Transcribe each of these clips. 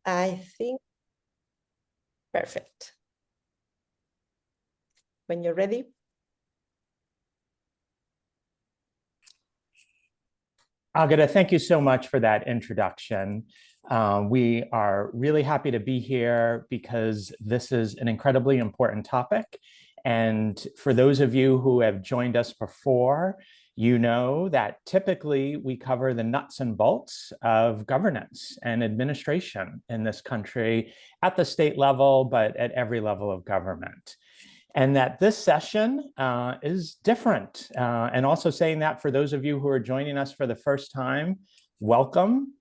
I think, perfect. When you're ready. Agata, thank you so much for that introduction. We are really happy to be here because this is an incredibly important topic. And for those of you who have joined us before, you know that typically we cover the nuts and bolts of governance and administration in this country at the state level, but at every level of government. And that this session is different. And also saying that for those of you who are joining us for the first time, welcome.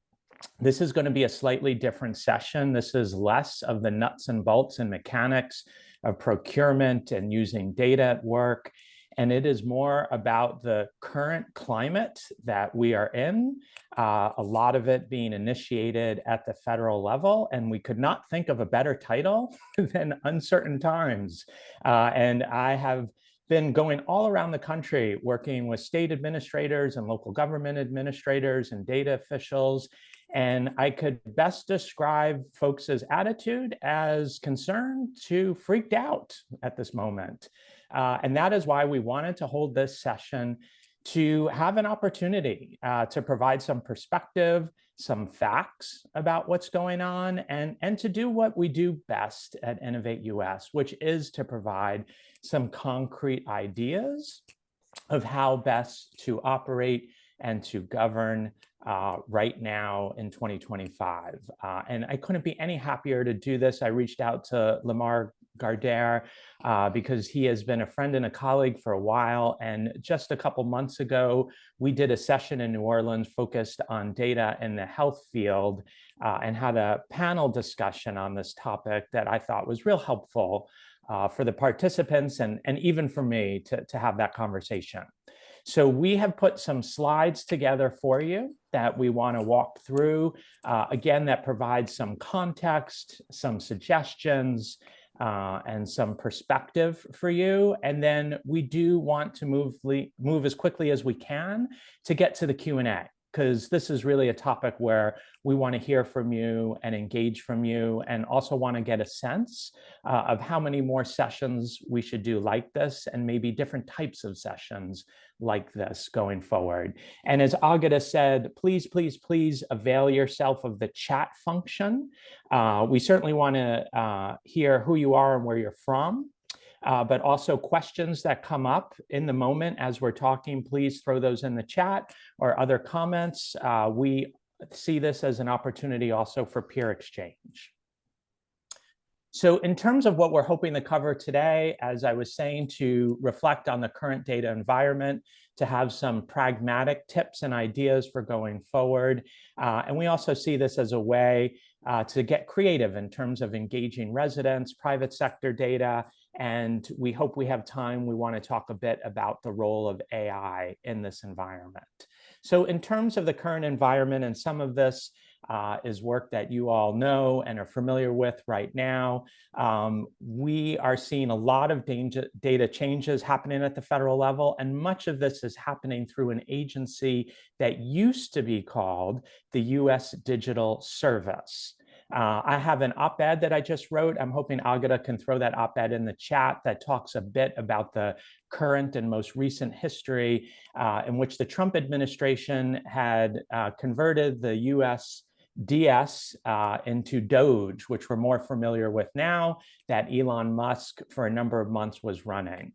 This is going to be a slightly different session. This is less of the nuts and bolts and mechanics of procurement and using data at work. And it is more about the current climate that we are in, a lot of it being initiated at the federal level. And we could not think of a better title than Uncertain Times. And I have been going all around the country working with state administrators and local government administrators and data officials. And I could best describe folks' attitude as concerned to freaked out at this moment. And that is why we wanted to hold this session to have an opportunity to provide some perspective, some facts about what's going on, and to do what we do best at InnovateUS, which is to provide some concrete ideas of how best to operate and to govern right now in 2025. And I couldn't be any happier to do this. I reached out to Lamar Gardere because he has been a friend and a colleague for a while. And just a couple months ago, we did a session in New Orleans focused on data in the health field and had a panel discussion on this topic that I thought was real helpful for the participants and even for me to have that conversation. So we have put some slides together for you that we want to walk through, again, that provides some context, some suggestions, and some perspective for you. And then we do want to move as quickly as we can to get to the Q&A, because this is really a topic where we want to hear from you and engage from you, and also want to get a sense of how many more sessions we should do like this, and maybe different types of sessions like this going forward. And as Agata said, please, please, please avail yourself of the chat function. We certainly want to hear who you are and where you're from. But also questions that come up in the moment as we're talking, please throw those in the chat or other comments. We see this as an opportunity also for peer exchange. So in terms of what we're hoping to cover today, as I was saying, to reflect on the current data environment, to have some pragmatic tips and ideas for going forward. And we also see this as a way to get creative in terms of engaging residents, private sector data, and we hope we have time. We want to talk a bit about the role of AI in this environment. So in terms of the current environment, and some of this is work that you all know and are familiar with right now, we are seeing a lot of data changes happening at the federal level, and much of this is happening through an agency that used to be called the U.S. Digital Service. I have an op-ed that I just wrote. I'm hoping Agata can throw that op-ed in the chat that talks a bit about the current and most recent history in which the Trump administration had converted the USDS into Doge, which we're more familiar with now, that Elon Musk for a number of months was running.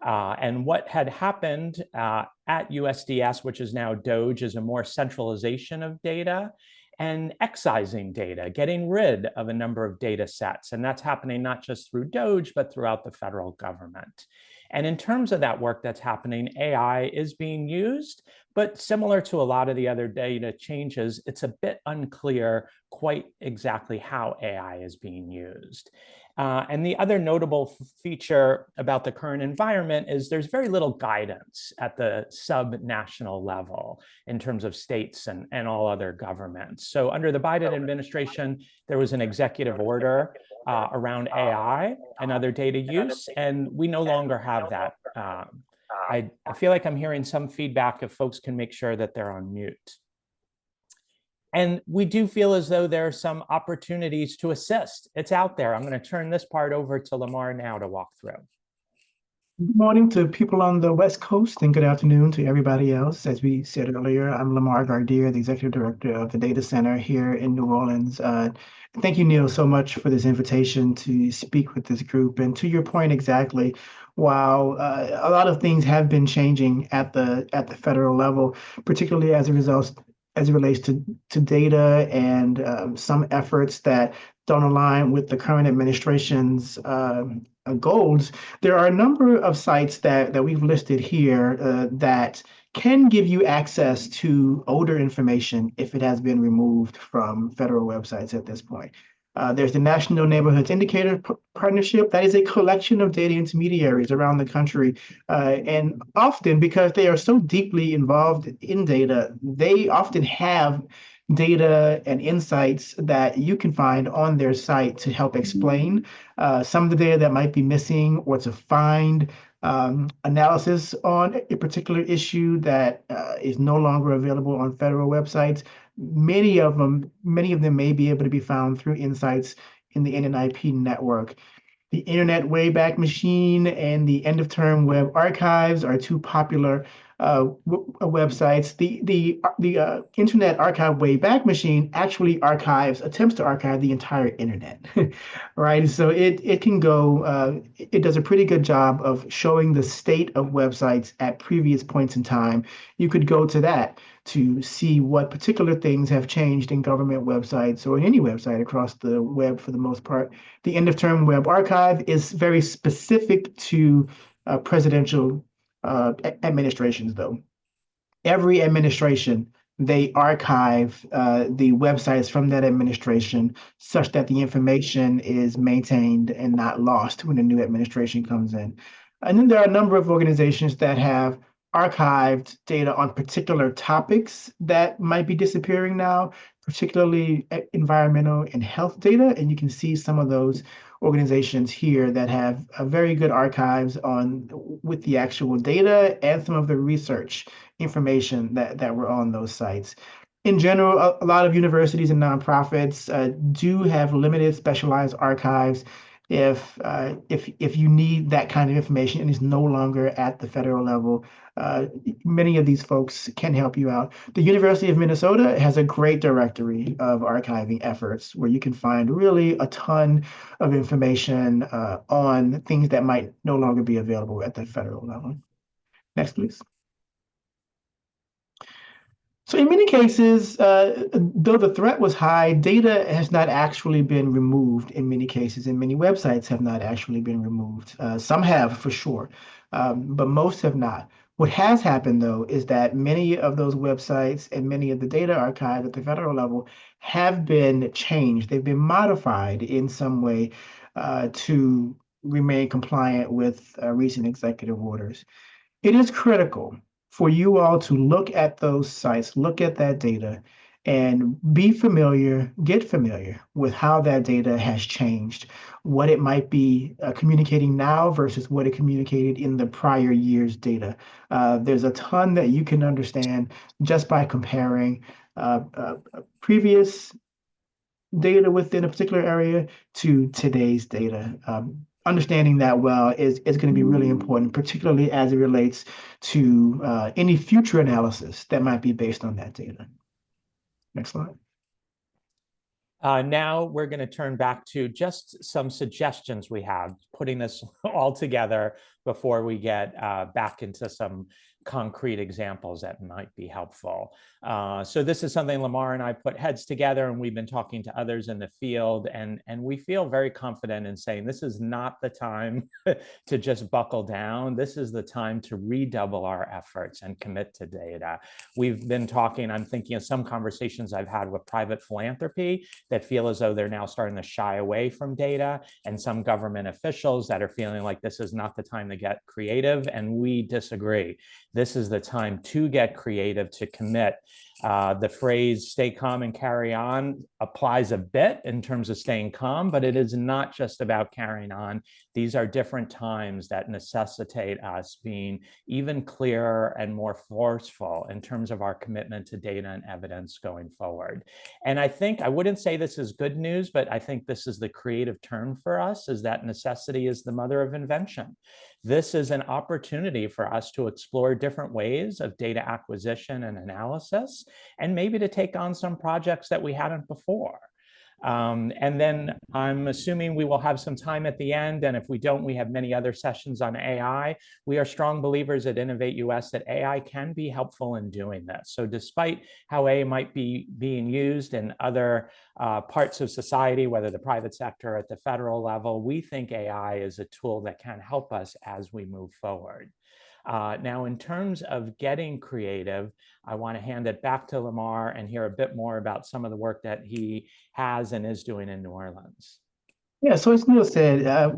And what had happened at USDS, which is now Doge, is a more centralization of data and excising data, getting rid of a number of data sets. And that's happening not just through Doge, but throughout the federal government. And in terms of that work that's happening, AI is being used, but similar to a lot of the other data changes, it's a bit unclear quite exactly how AI is being used. And the other notable feature about the current environment is there's very little guidance at the sub-national level in terms of states and all other governments. So under the Biden administration, there was an executive order around AI and other data use, and we no longer have that. I feel like I'm hearing some feedback if folks can make sure that they're on mute. And we do feel as though there are some opportunities to assist. It's out there. I'm going to turn this part over to Lamar now to walk through. Good morning to people on the West Coast and good afternoon to everybody else. As we said earlier, I'm Lamar Gardere, the Executive Director of the Data Center here in New Orleans. Thank you, Neil, so much for this invitation to speak with this group. And to your point exactly, while a lot of things have been changing at the federal level, particularly as it relates to data and some efforts that don't align with the current administration's goals, there are a number of sites that we've listed here that can give you access to older information if it has been removed from federal websites at this point. There's the National Neighborhoods Indicator Partnership. That is a collection of data intermediaries around the country. And often, because they are so deeply involved in data, they often have data and insights that you can find on their site to help explain some of the data that might be missing or to find analysis on a particular issue that is no longer available on federal websites. Many of them may be able to be found through insights in the NNIP network. The Internet Wayback Machine and the End of Term Web Archives are two popular websites. The Internet Archive Wayback Machine actually attempts to archive the entire internet, right? So it can go. It does a pretty good job of showing the state of websites at previous points in time. You could go to that to see what particular things have changed in government websites or in any website across the web for the most part. The End of Term Web Archive is very specific to presidential administrations, though. Every administration, they archive the websites from that administration such that the information is maintained and not lost when a new administration comes in. And then there are a number of organizations that have archived data on particular topics that might be disappearing now, particularly environmental and health data. And you can see some of those organizations here that have very good archives on with the actual data and some of the research information that were on those sites. In general, a lot of universities and nonprofits do have limited specialized archives. If you need that kind of information and it's no longer at the federal level, many of these folks can help you out. The University of Minnesota has a great directory of archiving efforts where you can find really a ton of information on things that might no longer be available at the federal level. Next, please. So in many cases, though the threat was high, data has not actually been removed in many cases, and many websites have not actually been removed. Some have for sure, but most have not. What has happened, though, is that many of those websites and many of the data archives at the federal level have been changed. They've been modified in some way to remain compliant with recent executive orders. It is critical for you all to look at those sites, look at that data, and get familiar with how that data has changed, what it might be communicating now versus what it communicated in the prior year's data. There's a ton that you can understand just by comparing previous data within a particular area to today's data. Understanding that well is going to be really important, particularly as it relates to any future analysis that might be based on that data. Next slide. Now we're going to turn back to just some suggestions we have, putting this all together before we get back into some concrete examples that might be helpful. So this is something Lamar and I put heads together, and we've been talking to others in the field, and we feel very confident in saying this is not the time to just buckle down. This is the time to redouble our efforts and commit to data. We've been talking, I'm thinking of some conversations I've had with private philanthropy that feel as though they're now starting to shy away from data, and some government officials that are feeling like this is not the time to get creative, and we disagree. This is the time to get creative, to commit. The phrase "stay calm and carry on" applies a bit in terms of staying calm, but it is not just about carrying on. These are different times that necessitate us being even clearer and more forceful in terms of our commitment to data and evidence going forward. And I think, I wouldn't say this is good news, but I think this is the creative term for us, is that necessity is the mother of invention. This is an opportunity for us to explore different ways of data acquisition and analysis, and maybe to take on some projects that we hadn't before. And then I'm assuming we will have some time at the end, and if we don't, we have many other sessions on AI. We are strong believers at InnovateUS that AI can be helpful in doing this. So despite how AI might be being used in other parts of society, whether the private sector or at the federal level, we think AI is a tool that can help us as we move forward. Now, in terms of getting creative, I want to hand it back to Lamar and hear a bit more about some of the work that he has and is doing in New Orleans. Yeah, so as Neil said,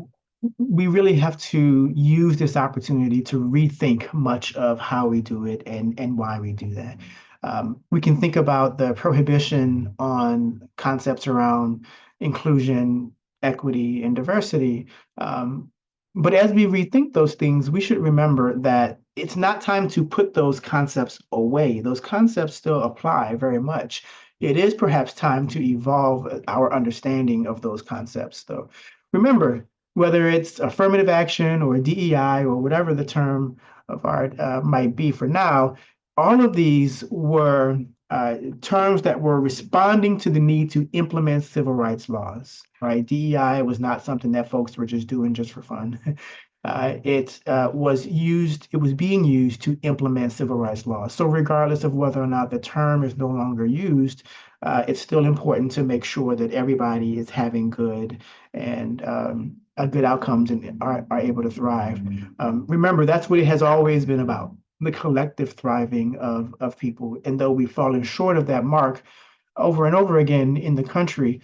we really have to use this opportunity to rethink much of how we do it and why we do that. We can think about the prohibition on concepts around inclusion, equity, and diversity. But as we rethink those things, we should remember that it's not time to put those concepts away. Those concepts still apply very much. It is perhaps time to evolve our understanding of those concepts, though. Remember, whether it's affirmative action or DEI or whatever the term of art might be for now, all of these were terms that were responding to the need to implement civil rights laws, right? DEI was not something that folks were just doing just for fun. It was being used to implement civil rights laws. So regardless of whether or not the term is no longer used, it's still important to make sure that everybody is having good and good outcomes and are able to thrive. Remember, that's what it has always been about, the collective thriving of people. And though we've fallen short of that mark over and over again in the country,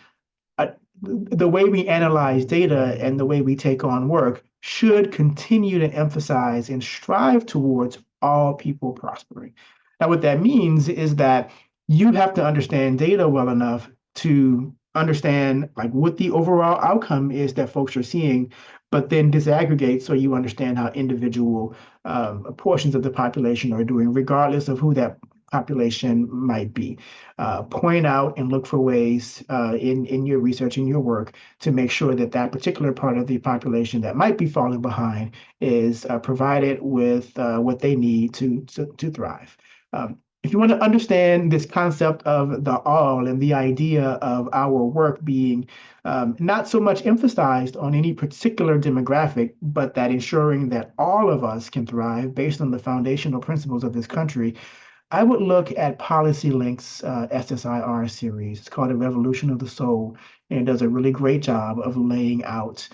the way we analyze data and the way we take on work should continue to emphasize and strive towards all people prospering. Now, what that means is that you have to understand data well enough to understand like what the overall outcome is that folks are seeing, but then disaggregate so you understand how individual portions of the population are doing, regardless of who that population might be. Point out and look for ways in your research and your work to make sure that that particular part of the population that might be falling behind is provided with what they need to thrive. If you want to understand this concept of the all and the idea of our work being not so much emphasized on any particular demographic, but that ensuring that all of us can thrive based on the foundational principles of this country, I would look at Policy Link's SSIR series. It's called A Revolution of the Soul, and it does a really great job of laying out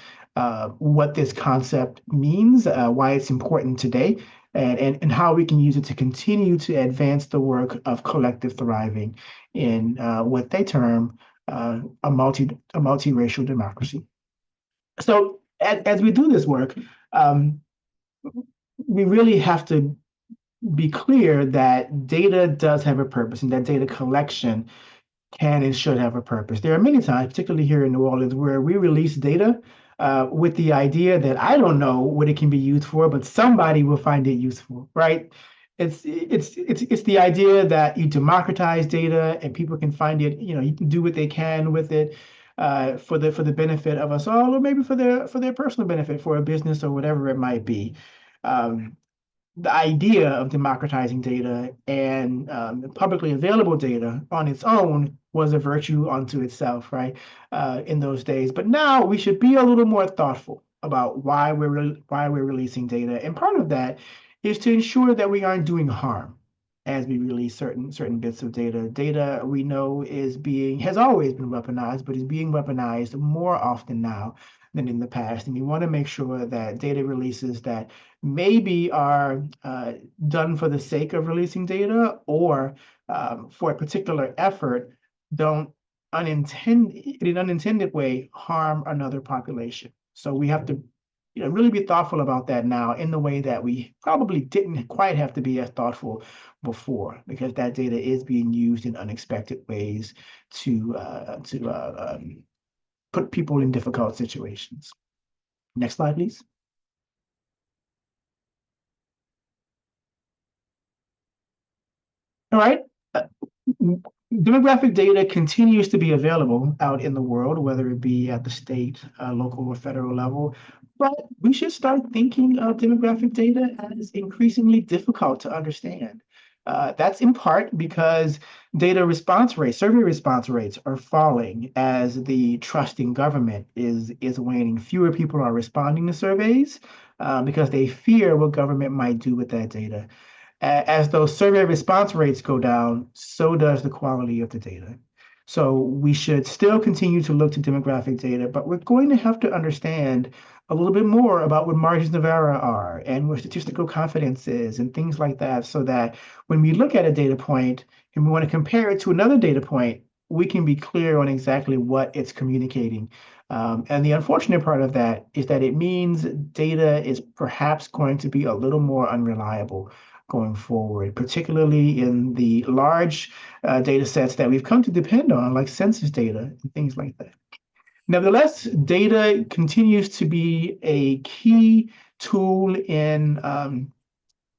what this concept means, why it's important today, and how we can use it to continue to advance the work of collective thriving in what they term a multiracial democracy. So as we do this work, we really have to be clear that data does have a purpose and that data collection can and should have a purpose. There are many times, particularly here in New Orleans, where we release data with the idea that I don't know what it can be used for, but somebody will find it useful, right? It's the idea that you democratize data and people can find it, you can do what they can with it for the benefit of us all, or maybe for their personal benefit, for a business or whatever it might be. The idea of democratizing data and publicly available data on its own was a virtue unto itself, right? In those days, but now we should be a little more thoughtful about why we're releasing data, and part of that is to ensure that we aren't doing harm as we release certain bits of data. Data we know has always been weaponized, but is being weaponized more often now than in the past. And we want to make sure that data releases that maybe are done for the sake of releasing data or for a particular effort don't in an unintended way harm another population. So we have to really be thoughtful about that now in the way that we probably didn't quite have to be as thoughtful before, because that data is being used in unexpected ways to put people in difficult situations. Next slide, please. All right. Uh, Demographic data continues to be available out in the world, whether it be at the state, local, or federal level. But we should start thinking of demographic data as increasingly difficult to understand. That's in part because data response rates, survey response rates are falling as the trust in government is waning. Fewer people are responding to surveys because they fear what government might do with that data. As those survey response rates go down, so does the quality of the data. So we should still continue to look to demographic data, but we're going to have to understand a little bit more about what margins of error are and what statistical confidence is and things like that, so that when we look at a data point and we want to compare it to another data point, we can be clear on exactly what it's communicating. And the unfortunate part of that is that it means data is perhaps going to be a little more unreliable going forward, particularly in the large data sets that we've come to depend on, like census data and things like that. Nevertheless, data continues to be a key tool in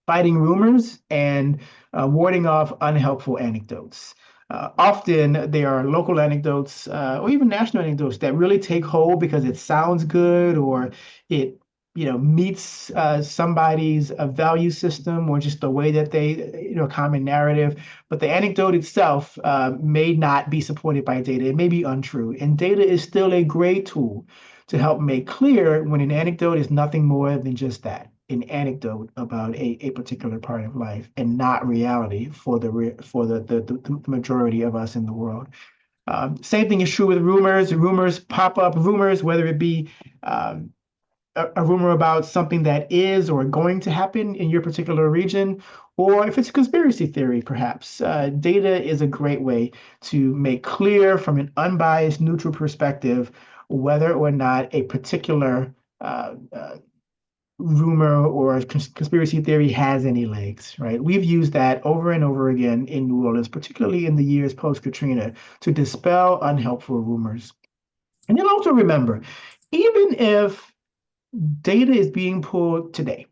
fighting rumors and warding off unhelpful anecdotes. Often there are local anecdotes or even national anecdotes that really take hold because it sounds good or it meets somebody's value system or just the way that they common narrative. But the anecdote itself may not be supported by data. It may be untrue, and data is still a great tool to help make clear when an anecdote is nothing more than just that, an anecdote about a particular part of life and not reality for the majority of us in the world. Same thing is true with rumors. Rumors pop up, rumors, whether it be a rumor about something that is or going to happen in your particular region, or if it's a conspiracy theory, perhaps. Data is a great way to make clear from an unbiased, neutral perspective whether or not a particular rumor or conspiracy theory has any legs, right? We've used that over and over again in New Orleans, particularly in the years post-Katrina, to dispel unhelpful rumors. And then also remember, even if data is being pulled today,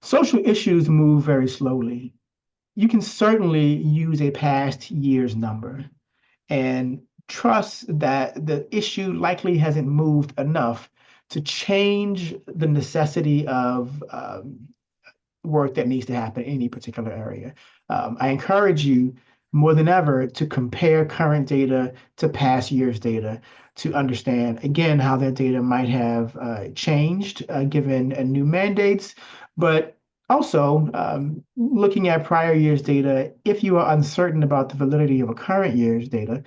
social issues move very slowly. You can certainly use a past year's number and trust that the issue likely hasn't moved enough to change the necessity of work that needs to happen in any particular area. I encourage you more than ever to compare current data to past year's data to understand, again, how that data might have changed given new mandates, but also looking at prior year's data, if you are uncertain about the validity of a current year's data,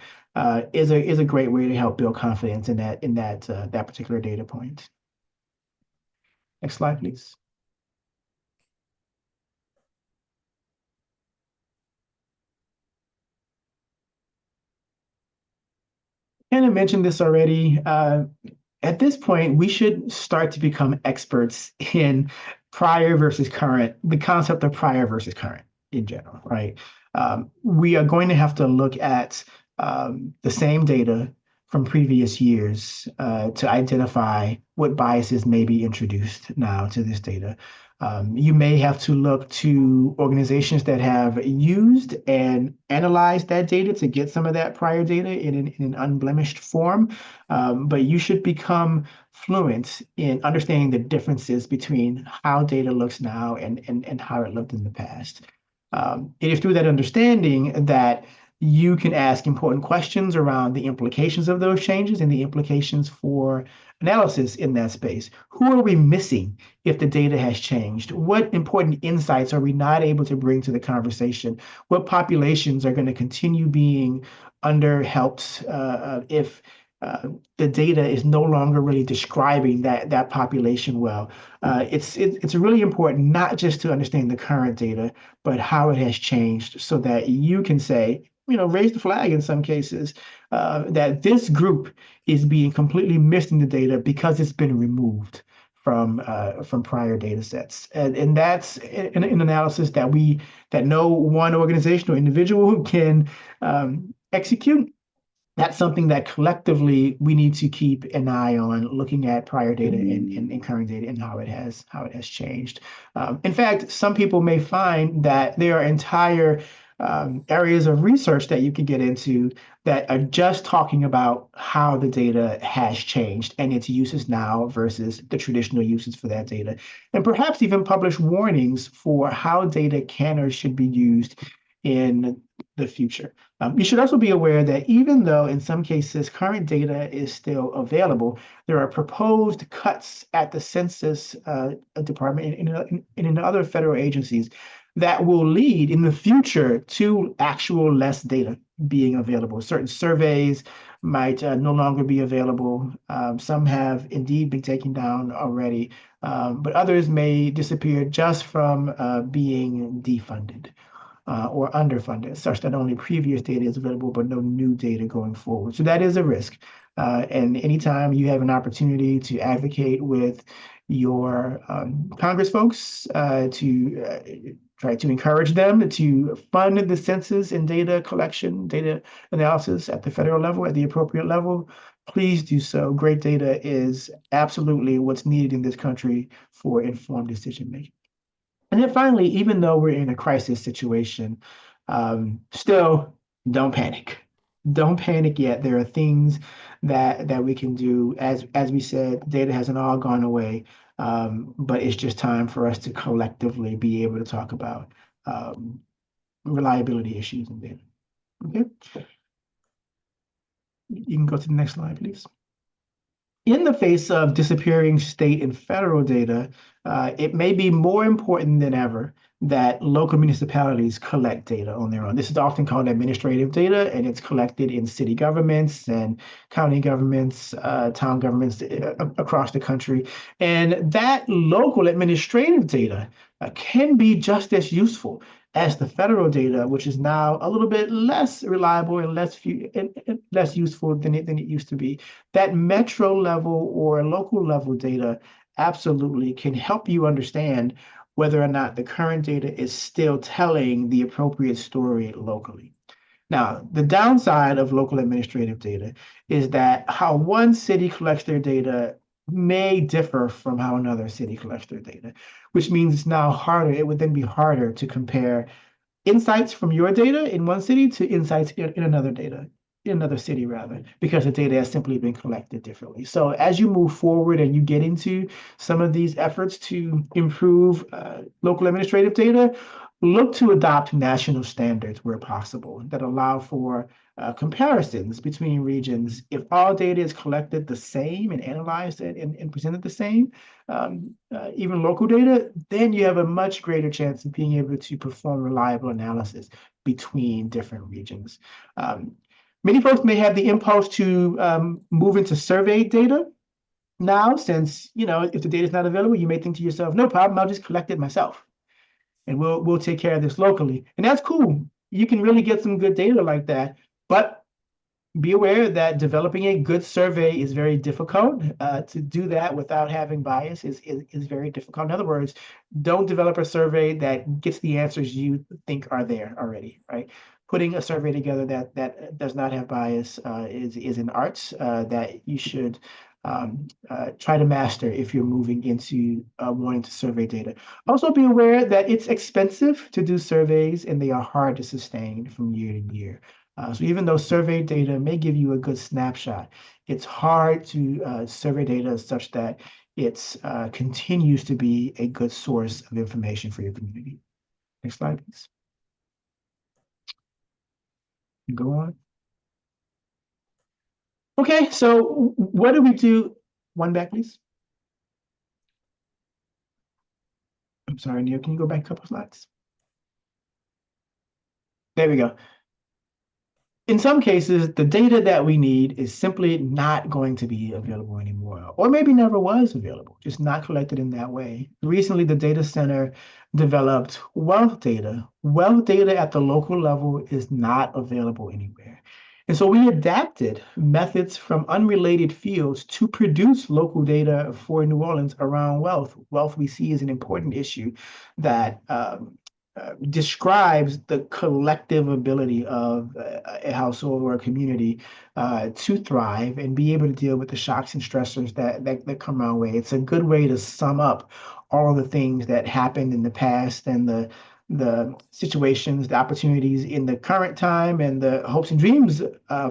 is a great way to help build confidence in that particular data point. Next slide, please. And I mentioned this already. At this point, we should start to become experts in prior versus current, the concept of prior versus current in general, right? We are going to have to look at the same data from previous years to identify what biases may be introduced now to this data. You may have to look to organizations that have used and analyzed that data to get some of that prior data in an unblemished form. But you should become fluent in understanding the differences between how data looks now and how it looked in the past. It is through that understanding that you can ask important questions around the implications of those changes and the implications for analysis in that space. Who are we missing if the data has changed? What important insights are we not able to bring to the conversation? What populations are going to continue being underhelped if the data is no longer really describing that population well? It's really important not just to understand the current data, but how it has changed so that you can say, raise the flag in some cases, that this group is being completely missed in the data because it's been removed from prior data sets. And that's an analysis that no one organization or individual can execute. That's something that collectively we need to keep an eye on, looking at prior data and current data and how it has changed. In fact, some people may find that there are entire areas of research that you can get into that are just talking about how the data has changed and its uses now versus the traditional uses for that data, and perhaps even publish warnings for how data can or should be used in the future. You should also be aware that even though in some cases current data is still available, there are proposed cuts at the Census Department and in other federal agencies that will lead in the future to actual less data being available. Certain surveys might no longer be available. Some have indeed been taken down already, but others may disappear just from being defunded or underfunded, such that only previous data is available, but no new data going forward. So that is a risk. And anytime you have an opportunity to advocate with your Congress folks to try to encourage them to fund the census and data collection, data analysis at the federal level, at the appropriate level, please do so. Great data is absolutely what's needed in this country for informed decision making. And then finally, even though we're in a crisis situation, still don't panic. Don't panic yet. There are things that we can do. As we said, data hasn't all gone away, but it's just time for us to collectively be able to talk about reliability issues in data. Okay. You can go to the next slide, please. In the face of disappearing state and federal data, it may be more important than ever that local municipalities collect data on their own. This is often called administrative data, and it's collected in city governments and county governments, town governments across the country. And that local administrative data can be just as useful as the federal data, which is now a little bit less reliable and less useful than it used to be. That metro level or local level data absolutely can help you understand whether or not the current data is still telling the appropriate story locally. Now, the downside of local administrative data is that how one city collects their data may differ from how another city collects their data, which means it's now harder. It would then be harder to compare insights from your data in one city to insights in another city rather, because the data has simply been collected differently. So as you move forward and you get into some of these efforts to improve local administrative data, look to adopt national standards where possible that allow for comparisons between regions. If all data is collected the same and analyzed and presented the same, even local data, then you have a much greater chance of being able to perform reliable analysis between different regions. Many folks may have the impulse to move into survey data now, since, if the data is not available, you may think to yourself, no problem, I'll just collect it myself and we'll take care of this locally. And that's cool. You can really get some good data like that, but be aware that developing a good survey is very difficult. To do that without having bias is very difficult. In other words, don't develop a survey that gets the answers you think are there already, right? Putting a survey together that does not have bias is an art that you should try to master if you're moving into wanting to survey data. Also be aware that it's expensive to do surveys and they are hard to sustain from year to year. So even though survey data may give you a good snapshot, it's hard to survey data such that it continues to be a good source of information for your community. Next slide, please. Go on. Okay, so what do we do? One back, please. I'm sorry, Neil, can you go back a couple slides? There we go. In some cases, the data that we need is simply not going to be available anymore, or maybe never was available, just not collected in that way. Recently, the data center developed wealth data. Wealth data at the local level is not available anywhere. And so we adapted methods from unrelated fields to produce local data for New Orleans around wealth. Wealth we see is an important issue that describes the collective ability of a household or a community to thrive and be able to deal with the shocks and stressors that come our way. It's a good way to sum up all of the things that happened in the past and the situations, the opportunities in the current time, and the hopes and dreams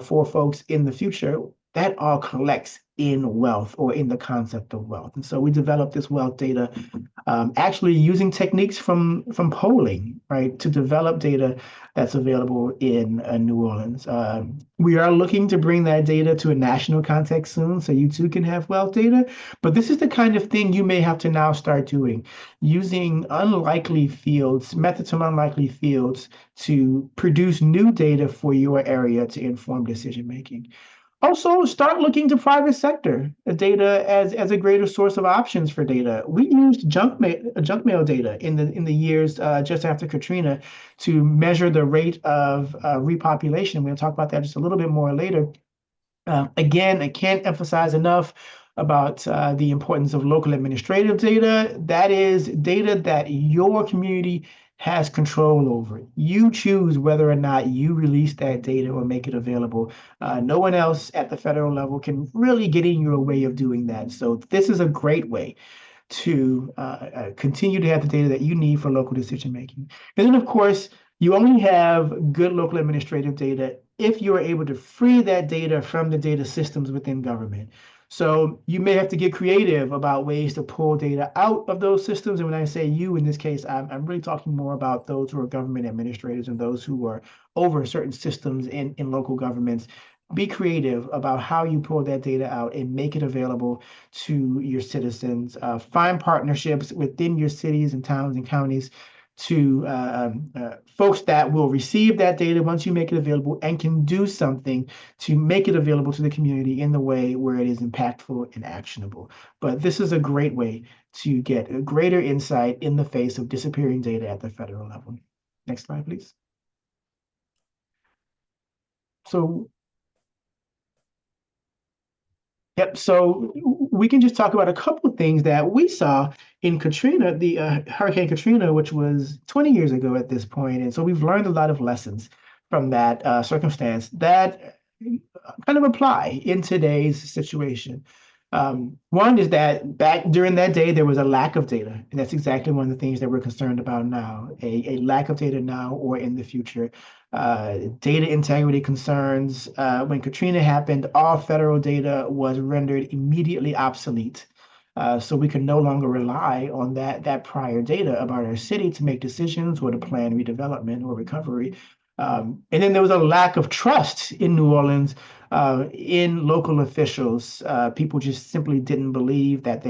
for folks in the future. That all collects in wealth or in the concept of wealth. And so we developed this wealth data actually using techniques from polling, right, to develop data that's available in New Orleans. We are looking to bring that data to a national context soon, so you too can have wealth data. But this is the kind of thing you may have to now start doing, using unlikely fields, methods from unlikely fields to produce new data for your area to inform decision making. Also, start looking to private sector data as a greater source of options for data. We used junk mail data in the years just after Katrina to measure the rate of repopulation. We'll talk about that just a little bit more later. Again, I can't emphasize enough about the importance of local administrative data. That is data that your community has control over. You choose whether or not you release that data or make it available. No one else at the federal level can really get in your way of doing that. So this is a great way to continue to have the data that you need for local decision making. And then, of course, you only have good local administrative data if you are able to free that data from the data systems within government. So you may have to get creative about ways to pull data out of those systems. And when I say you, in this case, I'm really talking more about those who are government administrators and those who are over certain systems in local governments. Be creative about how you pull that data out and make it available to your citizens. Find partnerships within your cities and towns and counties to folks that will receive that data once you make it available and can do something to make it available to the community in the way where it is impactful and actionable. But this is a great way to get a greater insight in the face of disappearing data at the federal level. Next slide, please. So Yep. So we can just talk about a couple of things that we saw in Katrina, the Hurricane Katrina, which was 20 years ago at this point. And so we've learned a lot of lessons from that circumstance that kind of apply in today's situation. One is that back during that day, there was a lack of data. And that's exactly one of the things that we're concerned about now, a lack of data now or in the future. Data integrity concerns. When Katrina happened, all federal data was rendered immediately obsolete. So we could no longer rely on that prior data about our city to make decisions or to plan redevelopment or recovery. And then there was a lack of trust in New Orleans in local officials. People just simply didn't believe that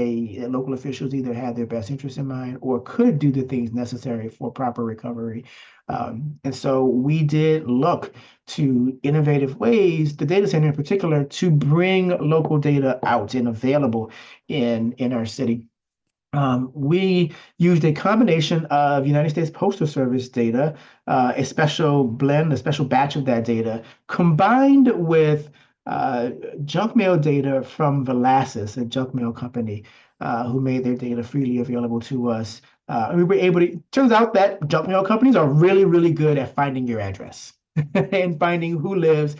local officials either had their best interests in mind or could do the things necessary for proper recovery. And so we did look to innovative ways, the data center in particular, to bring local data out and available in our city. We used a combination of United States Postal Service data, a special blend, a special batch of that data, combined with junk mail data from Velasas, a junk mail company who made their data freely available to us. We were able to, turns out that junk mail companies are really, really good at finding your address and finding who lives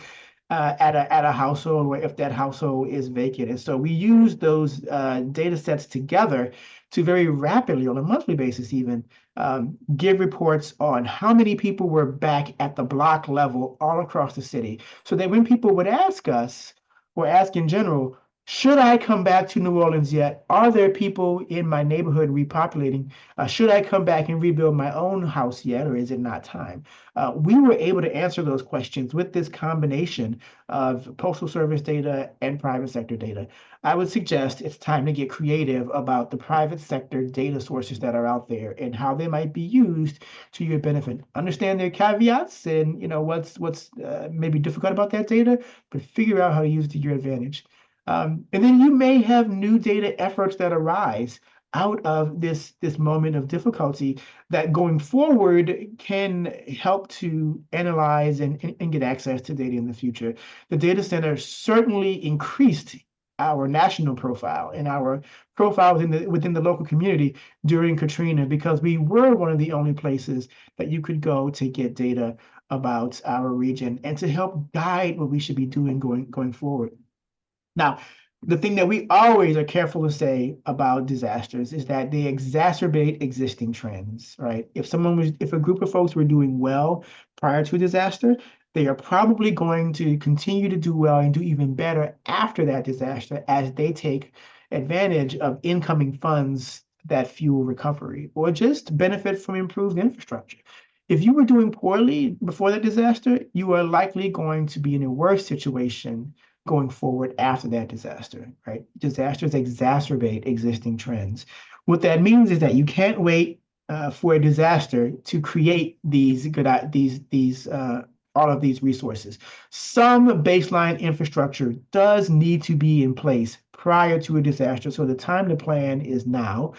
at a household or if that household is vacant. And so we use those data sets together to very rapidly, on a monthly basis even, give reports on how many people were back at the block level all across the city. So that when people would ask us, or ask in general, should I come back to New Orleans yet? Are there people in my neighborhood repopulating? Should I come back and rebuild my own house yet, or is it not time? We were able to answer those questions with this combination of Postal Service data and private sector data. I would suggest it's time to get creative about the private sector data sources that are out there and how they might be used to your benefit. Understand their caveats and what's maybe difficult about that data, but figure out how to use it to your advantage. And then you may have new data efforts that arise out of this moment of difficulty that going forward can help to analyze and get access to data in the future. The data center certainly increased our national profile and our profile within the local community during Katrina, because we were one of the only places that you could go to get data about our region and to help guide what we should be doing going forward. Now, the thing that we always are careful to say about disasters is that they exacerbate existing trends, right? If a group of folks were doing well prior to a disaster, they are probably going to continue to do well and do even better after that disaster as they take advantage of incoming funds that fuel recovery or just benefit from improved infrastructure. If you were doing poorly before the disaster, you are likely going to be in a worse situation going forward after that disaster, right? Disasters exacerbate existing trends. What that means is that you can't wait for a disaster to create all of these resources. Some baseline infrastructure does need to be in place prior to a disaster, so the time to plan is now.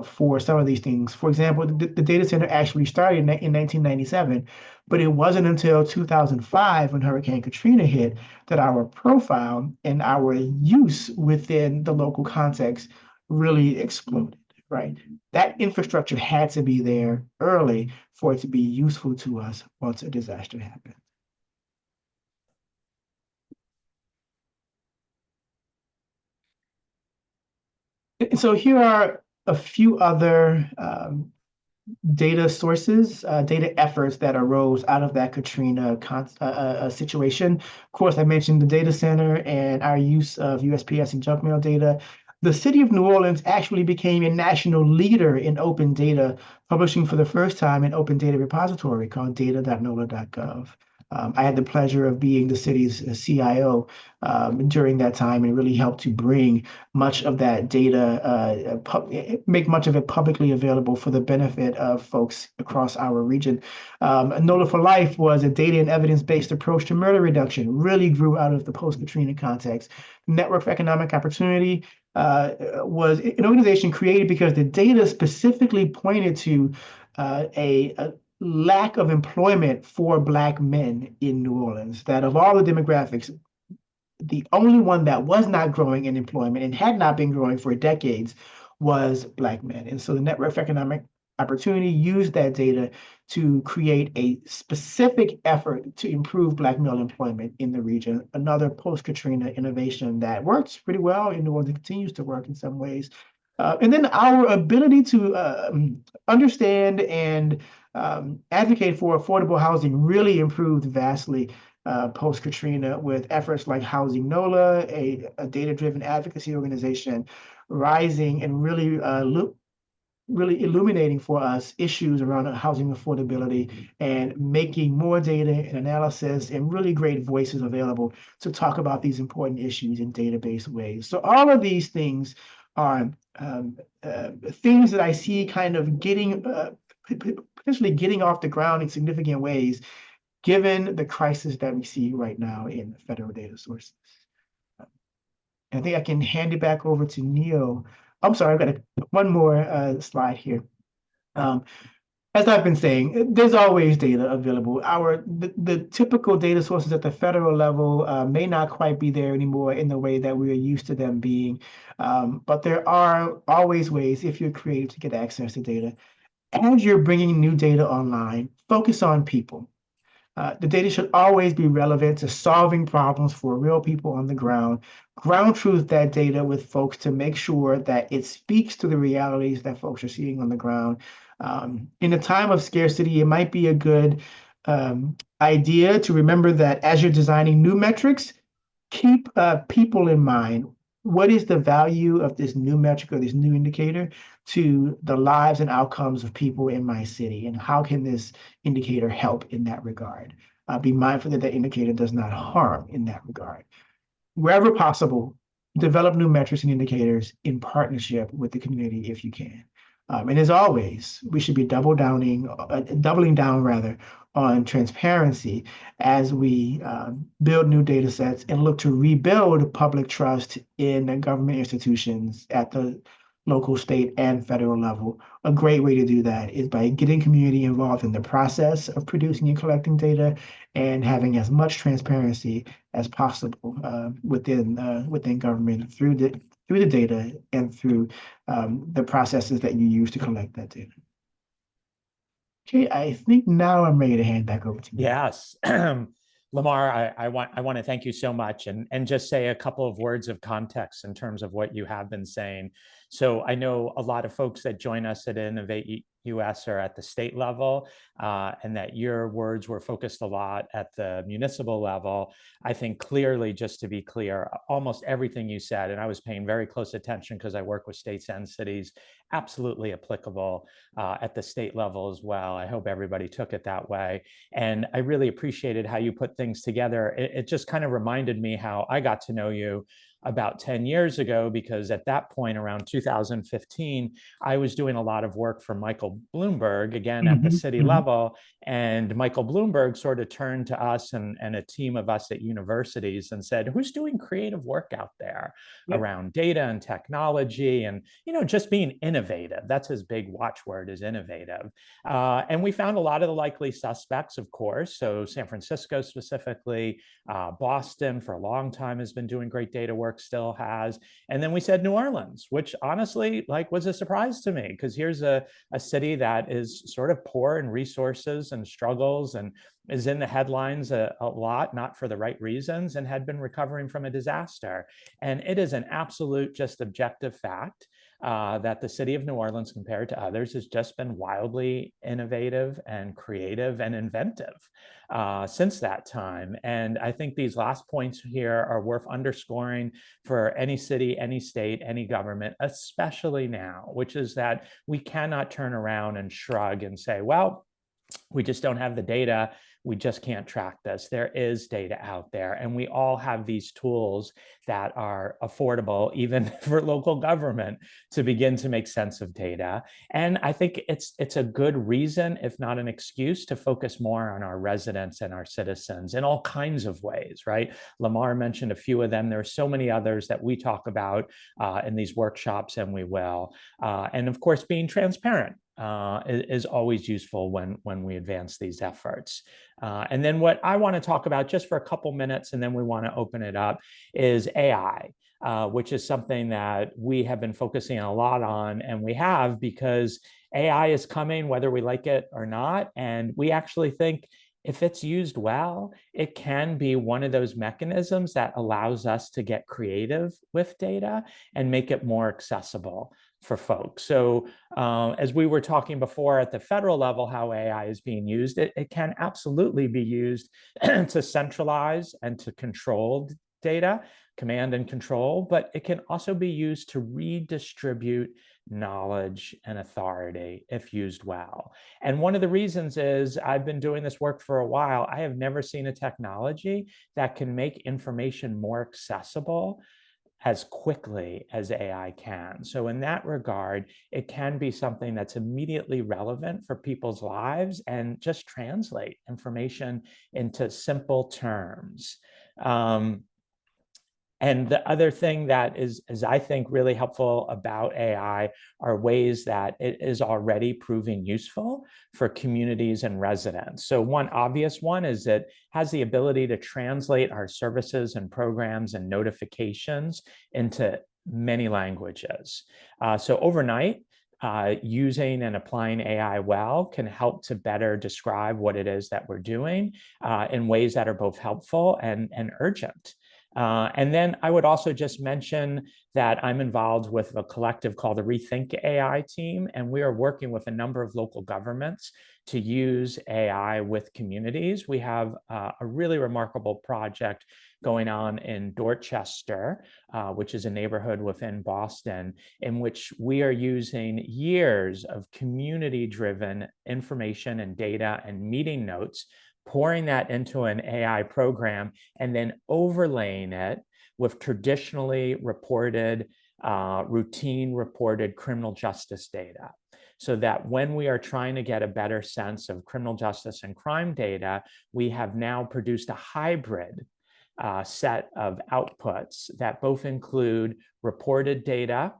For some of these things. For example, the data center actually started in 1997, but it wasn't until 2005 when Hurricane Katrina hit that our profile and our use within the local context really exploded, right? That infrastructure had to be there early for it to be useful to us once a disaster happened. And so here are a few other data sources, data efforts that arose out of that Katrina situation. Of course, I mentioned the data center and our use of USPS and junk mail data. The city of New Orleans actually became a national leader in open data, publishing for the first time an open data repository called data.nola.gov. I had the pleasure of being the city's CIO during that time and really helped to bring much of that data, make much of it publicly available for the benefit of folks across our region. NOLA for Life was a data and evidence-based approach to murder reduction, really grew out of the post-Katrina context. Network for Economic Opportunity was an organization created because the data specifically pointed to a lack of employment for Black men in New Orleans, that of all the demographics, the only one that was not growing in employment and had not been growing for decades was Black men. And so the Network for Economic Opportunity used that data to create a specific effort to improve Black male employment in the region, another post-Katrina innovation that works pretty well in New Orleans, continues to work in some ways. And then our ability to understand and advocate for affordable housing really improved vastly post-Katrina with efforts like Housing NOLA, a data-driven advocacy organization, rising and really illuminating for us issues around housing affordability and making more data and analysis and really great voices available to talk about these important issues in data-based ways. So all of these things are things that I see kind of potentially getting off the ground in significant ways, given the crisis that we see right now in federal data sources. I think I can hand it back over to Neil. I'm sorry, I've got one more slide here. As I've been saying, there's always data available. The typical data sources at the federal level may not quite be there anymore in the way that we are used to them being, but there are always ways, if you're creative, to get access to data. As you're bringing new data online, focus on people. The data should always be relevant to solving problems for real people on the ground. Ground truth that data with folks to make sure that it speaks to the realities that folks are seeing on the ground. In a time of scarcity, it might be a good idea to remember that as you're designing new metrics, keep people in mind. What is the value of this new metric or this new indicator to the lives and outcomes of people in my city? And how can this indicator help in that regard? Be mindful that that indicator does not harm in that regard. Wherever possible, develop new metrics and indicators in partnership with the community if you can. And as always, we should be doubling down rather on transparency as we build new data sets and look to rebuild public trust in government institutions at the local, state, and federal level. A great way to do that is by getting community involved in the process of producing and collecting data and having as much transparency as possible within government through the data and through the processes that you use to collect that data. Okay, I think now I'm ready to hand back over to you. Yes. Lamar, I want to thank you so much and just say a couple of words of context in terms of what you have been saying. So I know a lot of folks that join us at InnovateUS are at the state level, and that your words were focused a lot at the municipal level. I think clearly, just to be clear, almost everything you said, and I was paying very close attention because I work with states and cities, absolutely applicable at the state level as well. I hope everybody took it that way. And I really appreciated how you put things together. It just kind of reminded me how I got to know you about 10 years ago, because at that point, around 2015, I was doing a lot of work for Michael Bloomberg, again, at the city level. And Michael Bloomberg sort of turned to us and a team of us at universities and said, who's doing creative work out there around data and technology and, just being innovative? That's his big watchword, is innovative. And we found a lot of the likely suspects, of course. So San Francisco specifically, Boston for a long time has been doing great data work, still has. And then we said New Orleans, which honestly was a surprise to me, because here's a city that is sort of poor in resources and struggles and is in the headlines a lot, not for the right reasons, and had been recovering from a disaster. And it is an absolute, just objective fact that the city of New Orleans, compared to others, has just been wildly innovative and creative and inventive since that time. And I think these last points here are worth underscoring for any city, any state, any government, especially now, which is that we cannot turn around and shrug and say, well, we just don't have the data. We just can't track this. There is data out there, and we all have these tools that are affordable, even for local government, to begin to make sense of data. And I think it's a good reason, if not an excuse, to focus more on our residents and our citizens in all kinds of ways, right? Lamar mentioned a few of them. There are so many others that we talk about in these workshops, and we will. And of course, being transparent is always useful when we advance these efforts. And then what I want to talk about just for a couple minutes, and then we want to open it up, is AI, which is something that we have been focusing a lot on, and we have because AI is coming whether we like it or not. And we actually think if it's used well, it can be one of those mechanisms that allows us to get creative with data and make it more accessible for folks. So as we were talking before at the federal level, how AI is being used, it can absolutely be used to centralize and to control data, command and control, but it can also be used to redistribute knowledge and authority if used well. And one of the reasons is I've been doing this work for a while. I have never seen a technology that can make information more accessible as quickly as AI can. So in that regard, it can be something that's immediately relevant for people's lives and just translate information into simple terms. And the other thing that is I think, really helpful about AI are ways that it is already proving useful for communities and residents. So one obvious one is it has the ability to translate our services and programs and notifications into many languages. So overnight, using and applying AI well can help to better describe what it is that we're doing in ways that are both helpful and urgent. And then I would also just mention that I'm involved with a collective called the Rethink AI team, and we are working with a number of local governments to use AI with communities. We have a really remarkable project going on in Dorchester, which is a neighborhood within Boston, in which we are using years of community-driven information and data and meeting notes, pouring that into an AI program, and then overlaying it with traditionally reported, routine reported criminal justice data. So that when we are trying to get a better sense of criminal justice and crime data, we have now produced a hybrid set of outputs that both include reported data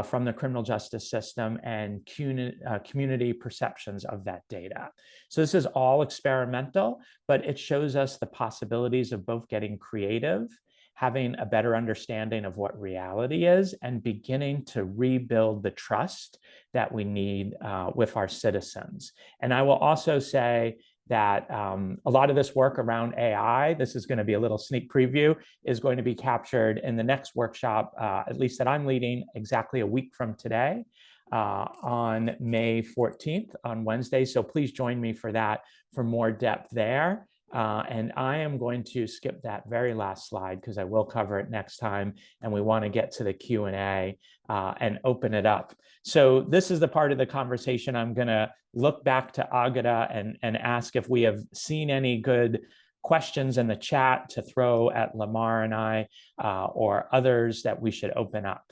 from the criminal justice system and community perceptions of that data. So this is all experimental, but it shows us the possibilities of both getting creative, having a better understanding of what reality is, and beginning to rebuild the trust that we need with our citizens. And I will also say that a lot of this work around AI, this is going to be a little sneak preview, is going to be captured in the next workshop, at least that I'm leading, exactly a week from today, on May 14th, on Wednesday. So please join me for that for more depth there. And I am going to skip that very last slide because I will cover it next time, and we want to get to the Q&A and open it up. So this is the part of the conversation I'm going to look back to Agata and ask if we have seen any good questions in the chat to throw at Lamar and I, or others that we should open up.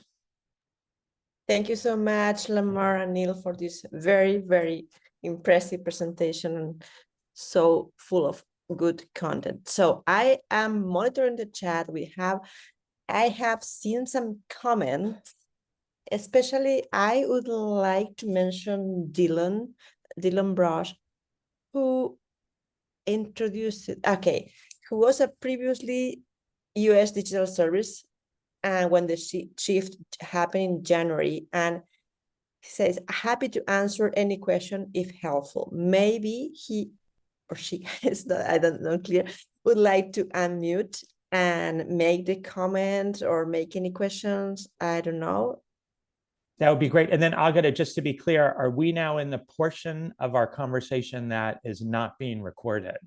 Thank you so much, Lamar and Neil, for this very, very impressive presentation and so full of good content. So I am monitoring the chat. I have seen some comments. Especially, I would like to mention Dylan Brush, who introduced it. Okay, who was a previously US digital service, and when the shift happened in January, and he says, happy to answer any question if helpful. Maybe he or she, I don't know, clear, would like to unmute and make the comment or make any questions. I don't know. That would be great. And then Agata, just to be clear, are we now in the portion of our conversation that is not being recorded?